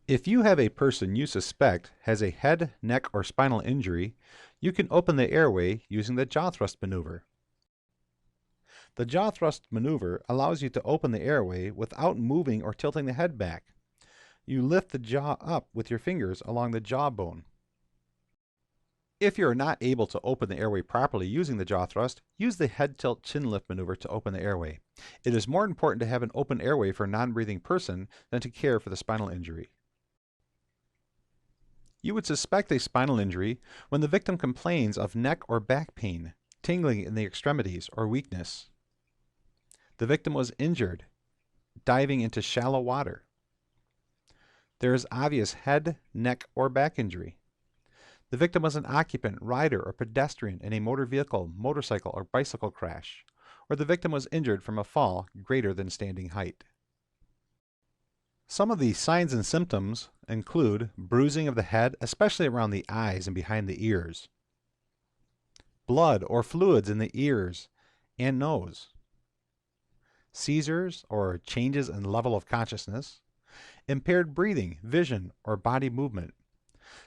If you have a person you suspect has a head, neck, or spinal injury, you can open the airway using the jaw thrust maneuver. The jaw thrust maneuver allows you to open the airway without moving or tilting the head back. You lift the jaw up with your fingers along the jawbone. If you are not able to open the airway properly using the jaw thrust, use the head tilt chin lift maneuver to open the airway. It is more important to have an open airway for a non-breathing person than to care for the spinal injury. You would suspect a spinal injury when the victim complains of neck or back pain, tingling in the extremities, or weakness. The victim was injured diving into shallow water. There is obvious head, neck, or back injury. The victim was an occupant, rider, or pedestrian in a motor vehicle, motorcycle, or bicycle crash, or the victim was injured from a fall greater than standing height. Some of the signs and symptoms include bruising of the head, especially around the eyes and behind the ears, blood or fluids in the ears and nose, seizures or changes in level of consciousness, impaired breathing, vision, or body movement,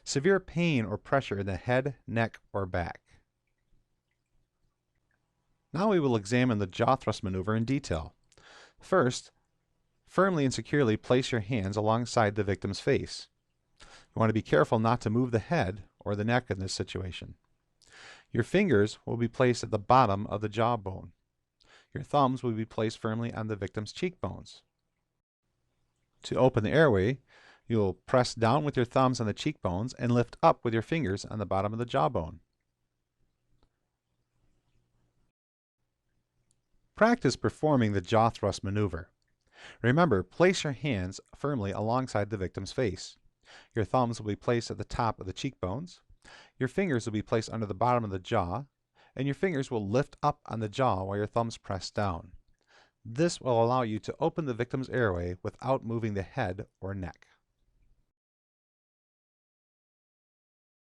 severe pain or pressure in the head, neck, or back. Now we will examine the jaw thrust maneuver in detail. First, firmly and securely place your hands alongside the victim's face. You want to be careful not to move the head or the neck in this situation. Your fingers will be placed at the bottom of the jawbone. Your thumbs will be placed firmly on the victim's cheekbones. To open the airway, you'll press down with your thumbs on the cheekbones and lift up with your fingers on the bottom of the jawbone. Practice performing the jaw thrust maneuver. Remember, place your hands firmly alongside the victim's face. Your thumbs will be placed at the top of the cheekbones. Your fingers will be placed under the bottom of the jaw, and your fingers will lift up on the jaw while your thumbs press down. This will allow you to open the victim's airway without moving the head or neck.